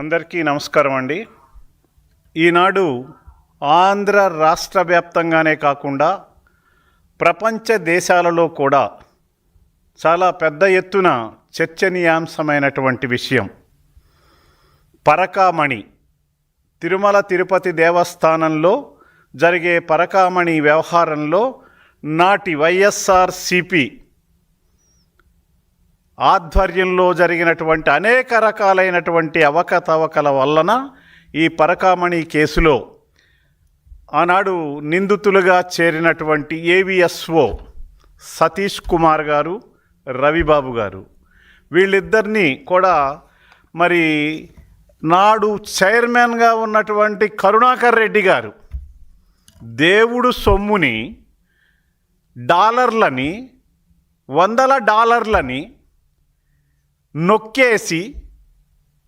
అందరికీ నమస్కారం అండి. ఈనాడు ఆంధ్ర రాష్ట్ర వ్యాప్తంగానే కాకుండా ప్రపంచ దేశాలలో కూడా చాలా పెద్ద ఎత్తున చర్చనీయాంశమైనటువంటి విషయం పరకామణి. తిరుమల తిరుపతి దేవస్థానంలో జరిగే పరకామణి వ్యవహారంలో నాటి వైఎస్ఆర్సిపి ఆధ్వర్యంలో జరిగినటువంటి అనేక రకాలైనటువంటి అవకతవకల వలన ఈ పరకామణి కేసులో ఆనాడు నిందితులుగా చేరినటువంటి ఏవిఎస్ఓ సతీష్ కుమార్ గారు, రవిబాబు గారు, వీళ్ళిద్దరినీ కూడా మరి నాడు చైర్మన్గా ఉన్నటువంటి కరుణాకర్ రెడ్డి గారు దేవుడు సొమ్ముని డాలర్లని, వందల డాలర్లని నొక్కేసి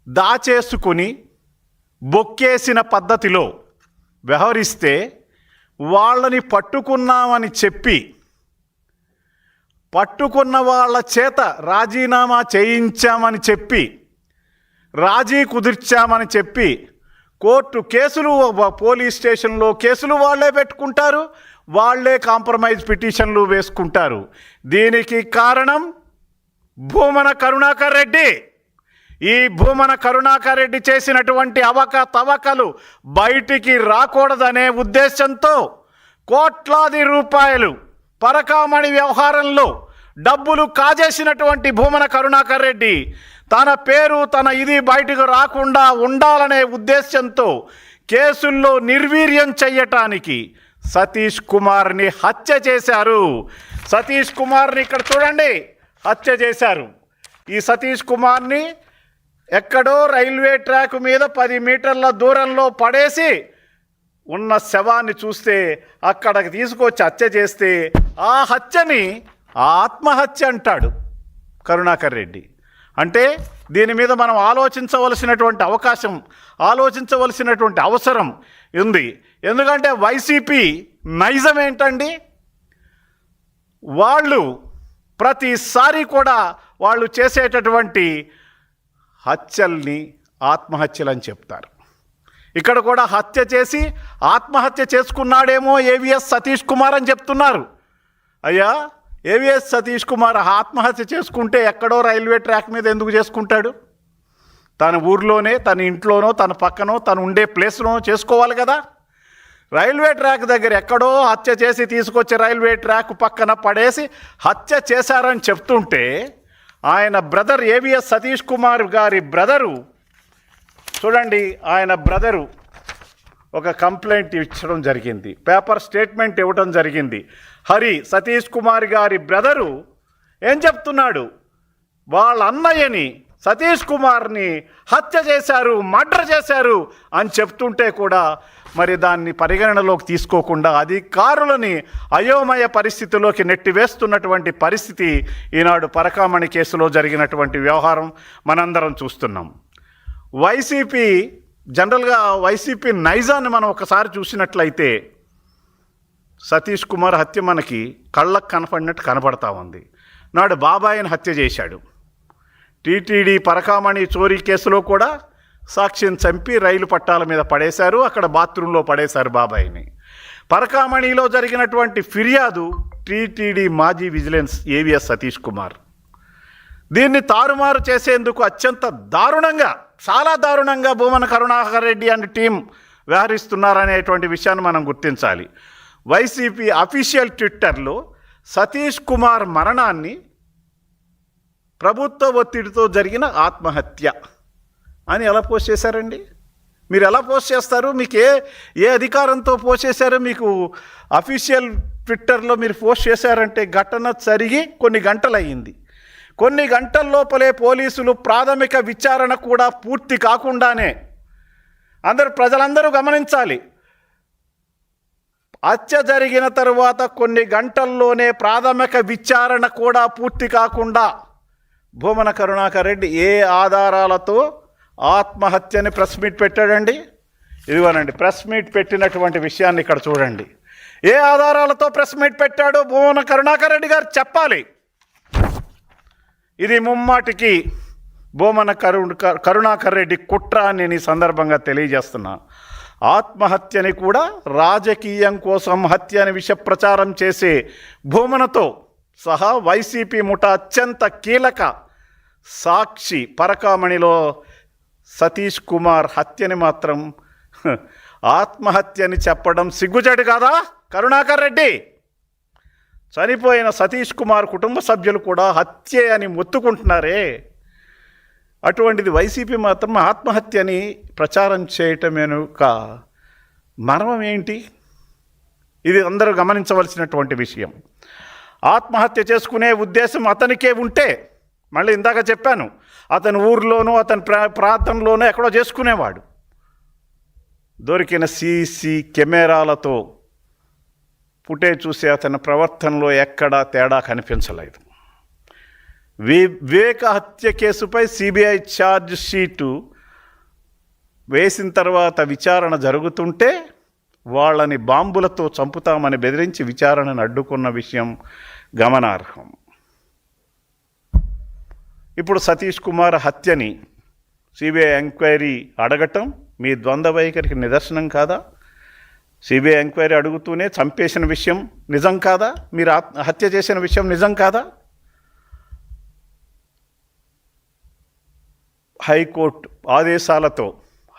దాచేసుకుని బొక్కేసిన పద్ధతిలో వ్యవహరిస్తే వాళ్ళని పట్టుకున్నామని చెప్పి పట్టుకున్న వాళ్ళ చేత రాజీనామా చేయించామని చెప్పి రాజీ కుదిర్చామని చెప్పి కోర్టు కేసులు, పోలీస్ స్టేషన్లో కేసులు వాళ్ళే పెట్టుకుంటారు, వాళ్ళే కాంప్రమైజ్ పిటిషన్లు వేసుకుంటారు. దీనికి కారణం భూమన కరుణాకర్ రెడ్డి. ఈ భూమన కరుణాకర్ రెడ్డి చేసినటువంటి అవకతవకలు బయటికి రాకూడదనే ఉద్దేశంతో కోట్లాది రూపాయలు పరకామణి వ్యవహారంలో డబ్బులు కాజేసినటువంటి భూమన కరుణాకర్ రెడ్డి తన పేరు, తన ఇది బయటకు రాకుండా ఉండాలనే ఉద్దేశంతో కేసుల్లో నిర్వీర్యం చెయ్యటానికి సతీష్ కుమార్ని హత్య చేశారు. సతీష్ కుమార్ని ఇక్కడ చూడండి, హత్య చేశారు. ఈ సతీష్ కుమార్ని ఎక్కడో రైల్వే ట్రాక్ మీద 10 మీటర్ల దూరంలో పడేసి ఉన్న శవాన్ని చూస్తే అక్కడికి తీసుకొచ్చి హత్య చేస్తే ఆ హత్యని ఆత్మహత్య అంటాడు కరుణాకర్ రెడ్డి. అంటే దీని మీద మనం ఆలోచించవలసినటువంటి అవసరం ఉంది. ఎందుకంటే వైసీపీ నైజం ఏంటండి, వాళ్ళు ప్రతిసారి కూడా వాళ్ళు చేసేటటువంటి హత్యల్ని ఆత్మహత్యలు అని చెప్తారు. ఇక్కడ కూడా హత్య చేసి ఆత్మహత్య చేసుకున్నాడేమో ఏవిఎస్ సతీష్ కుమార్ అని చెప్తున్నారు. అయ్యా, ఏవిఎస్ సతీష్ కుమార్ ఆత్మహత్య చేసుకుంటే ఎక్కడో రైల్వే ట్రాక్ మీద ఎందుకు చేసుకుంటాడు? తన ఊర్లోనే, తన ఇంట్లోనో, తన పక్కనో, తను ఉండే ప్లేస్లోనో చేసుకోవాలి కదా. రైల్వే ట్రాక్ దగ్గర ఎక్కడో హత్య చేసి తీసుకొచ్చి రైల్వే ట్రాక్ పక్కన పడేసి హత్య చేశారని చెప్తుంటే ఆయన బ్రదర్ ఏవిఎస్ సతీష్ కుమార్ గారి బ్రదరు చూడండి, ఆయన బ్రదరు ఒక కంప్లైంట్ ఇచ్చడం జరిగింది, పేపర్ స్టేట్మెంట్ ఇవ్వడం జరిగింది. హరి సతీష్ కుమార్ గారి బ్రదరు ఏం చెప్తున్నాడు, వాళ్ళ అన్నయ్యని సతీష్ కుమార్ని హత్య చేశారు, మర్డర్ చేశారు అని చెప్తుంటే కూడా మరి దాన్ని పరిగణనలోకి తీసుకోకుండా అధికారులని అయోమయ పరిస్థితిలోకి నెట్టివేస్తున్నటువంటి పరిస్థితి ఈనాడు పరకామణి కేసులో జరిగినటువంటి వ్యవహారం మనందరం చూస్తున్నాం. వైసీపీ జనరల్గా వైసీపీ నైజాన్ని మనం ఒకసారి చూసినట్లయితే సతీష్ కుమార్ హత్య మనకి కళ్ళకు కనపడినట్టు కనపడతా ఉంది. నాడు బాబాయిని హత్య చేశాడు. టీటీడీ పరకామణి చోరీ కేసులో కూడా సాక్షిని చంపి రైలు పట్టాల మీద పడేశారు, అక్కడ బాత్రూంలో పడేశారు బాబాయిని. పరకామణిలో జరిగినటువంటి ఫిర్యాదు టీటీడీ మాజీ విజిలెన్స్ ఏవిఎస్ సతీష్ కుమార్. దీన్ని తారుమారు చేసేందుకు అత్యంత దారుణంగా, చాలా దారుణంగా భూమన కరుణాకర్ రెడ్డి అండ్ టీం వ్యవహరిస్తున్నారనేటువంటి విషయాన్ని మనం గుర్తించాలి. వైసీపీ అఫీషియల్ ట్విట్టర్లో సతీష్ కుమార్ మరణాన్ని ప్రభుత్వ ఒత్తిడితో జరిగిన ఆత్మహత్య అని ఎలా పోస్ట్ చేశారండి? మీరు ఎలా పోస్ట్ చేస్తారు? మీకు ఏ అధికారంతో పోస్ట్ చేశారో మీకు అఫీషియల్ ట్విట్టర్లో మీరు పోస్ట్ చేశారంటే ఘటన జరిగి కొన్ని గంటలు అయ్యింది. కొన్ని గంటల లోపలే పోలీసులు ప్రాథమిక విచారణ కూడా పూర్తి కాకుండానే, ప్రజలందరూ గమనించాలి, హత్య జరిగిన తరువాత కొన్ని గంటల్లోనే ప్రాథమిక విచారణ కూడా పూర్తి కాకుండా భూమన కరుణాకర్ రెడ్డి ఏ ఆధారాలతో ఆత్మహత్యని ప్రెస్ మీట్ పెట్టాడండి? ఇదిగోనండి ప్రెస్ మీట్ పెట్టినటువంటి విషయాన్ని ఇక్కడ చూడండి. ఏ ఆధారాలతో ప్రెస్ మీట్ పెట్టాడో భూమన కరుణాకర్ రెడ్డి గారు చెప్పాలి. ఇది ముమ్మాటికి భూమన కరుణాకర్ రెడ్డి కుట్ర అని నేను ఈ సందర్భంగా తెలియజేస్తున్నా. ఆత్మహత్యని కూడా రాజకీయం కోసం హత్య అని విష ప్రచారం చేసే భూమనతో సహా వైసీపీ ముఠా అత్యంత కీలక సాక్షి పరకామణిలో సతీష్ కుమార్ హత్యని మాత్రం ఆత్మహత్యని చెప్పడం సిగ్గుచేటు కాదా కరుణాకర్ రెడ్డి? చనిపోయిన సతీష్ కుమార్ కుటుంబ సభ్యులు కూడా హత్యే అని మొత్తుకుంటున్నారే. అటువంటిది వైసీపీ మాత్రం ఆత్మహత్యని ప్రచారం చేయటమేనుక మర్మం ఏంటి? ఇది అందరూ గమనించవలసినటువంటి విషయం. ఆత్మహత్య చేసుకునే ఉద్దేశం అతనికే ఉంటే, మళ్ళీ ఇందాక చెప్పాను, అతని ఊర్లోనూ అతని ప్రాంతంలోనూ ఎక్కడో చేసుకునేవాడు. దొరికిన సీసీ కెమెరాలతో ఫుటేజ్ చూసి అతని ప్రవర్తనలో ఎక్కడా తేడా కనిపించలేదు. వివేక హత్య కేసుపై సిబిఐ ఛార్జ్ షీటు వేసిన తర్వాత విచారణ జరుగుతుంటే వాళ్ళని బాంబులతో చంపుతామని బెదిరించి విచారణను అడ్డుకున్న విషయం గమనార్హం. ఇప్పుడు సతీష్ కుమార్ హత్యని సిబిఐ ఎంక్వైరీ అడగటం మీ ద్వంద్వ వైఖరికి నిదర్శనం కాదా? సిబిఐ ఎంక్వైరీ అడుగుతూనే చంపేసిన విషయం నిజం కాదా? మీరు హత్య చేసిన విషయం నిజం కాదా?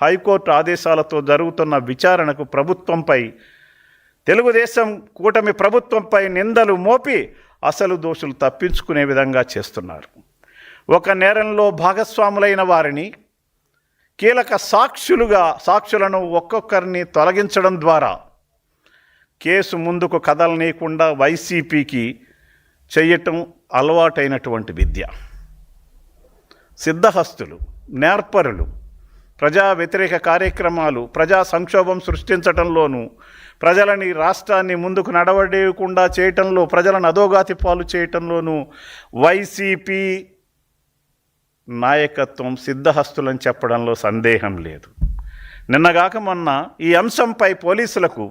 హైకోర్టు ఆదేశాలతో జరుగుతున్న విచారణకు తెలుగుదేశం కూటమి ప్రభుత్వంపై నిందలు మోపి అసలు దోషులు తప్పించుకునే విధంగా చేస్తున్నారు. ఒక నేరంలో భాగస్వాములైన వారిని కీలక సాక్షులను ఒక్కొక్కరిని తొలగించడం ద్వారా కేసు ముందుకు కదలనీయకుండా వైసీపీకి చేయటం అలవాటైనటువంటి విద్య. సిద్ధహస్తులు, నేర్పరులు ప్రజా వ్యతిరేక కార్యక్రమాలు, ప్రజా సంక్షోభం సృష్టించటంలోనూ, ప్రజలని రాష్ట్రాన్ని ముందుకు నడవడేయకుండా చేయటంలో, ప్రజలను అధోగాతి పాలు చేయటంలోనూ వైసీపీ నాయకత్వం సిద్ధహస్తులని చెప్పడంలో సందేహం లేదు. నిన్నగాక మొన్న ఈ అంశంపై పోలీసులకు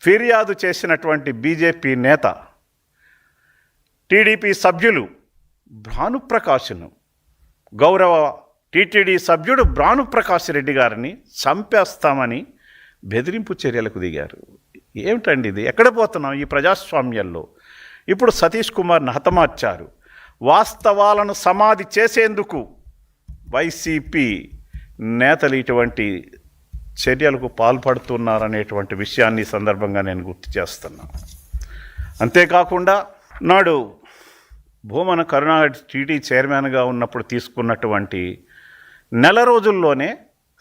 ఫిర్యాదు చేసినటువంటి బీజేపీ నేత టీడీపీ సభ్యులు భానుప్రకాష్ను, గౌరవ టీటీడీ సభ్యుడు భానుప్రకాష్ రెడ్డి గారిని చంపేస్తామని బెదిరింపు చర్యలకు దిగారు. ఏమిటండి ఇది? ఎక్కడ పోతున్నాం ఈ ప్రజాస్వామ్యంలో? ఇప్పుడు సతీష్ కుమార్ని హతమార్చారు. వాస్తవాలను సమాధి చేసేందుకు వైసీపీ నేతలు ఇటువంటి చర్యలకు పాల్పడుతున్నారనేటువంటి విషయాన్ని ఈ సందర్భంగా నేను గుర్తు చేస్తున్నాను. అంతేకాకుండా నాడు భూమన కరుణాకర్ టీటీ చైర్మన్గా ఉన్నప్పుడు తీసుకున్నటువంటి నెల రోజుల్లోనే,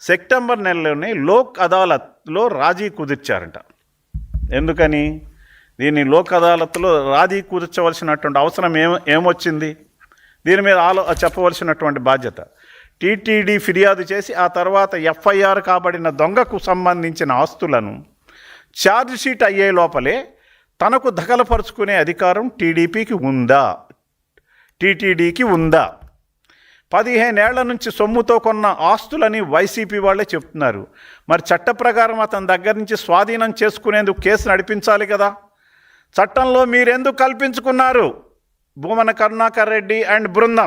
సెప్టెంబర్ నెలలోనే లోక్ అదాలత్లో రాజీ కుదిర్చారంట. ఎందుకని? దీన్ని లోక్ అదాలత్లో రాజీ కుదిర్చవలసినటువంటి అవసరం ఏమొచ్చింది? దీని మీద చెప్పవలసినటువంటి బాధ్యత టీటీడీ ఫిర్యాదు చేసి ఆ తర్వాత ఎఫ్ఐఆర్ కాబడిన దొంగకు సంబంధించిన ఆస్తులను ఛార్జ్ షీట్ అయ్యే లోపలే తనకు దఖలుపరుచుకునే అధికారం టీటీడీకి ఉందా? 15 ఏళ్ల నుంచి సొమ్ముతో కొన్న ఆస్తులని వైసీపీ వాళ్ళే చెప్తున్నారు. మరి చట్ట ప్రకారం అతని దగ్గర నుంచి స్వాధీనం చేసుకునేందుకు కేసు నడిపించాలి కదా. చట్టంలో మీరెందుకు కల్పించుకున్నారు భూమన కరుణాకర్ రెడ్డి అండ్ బృందం?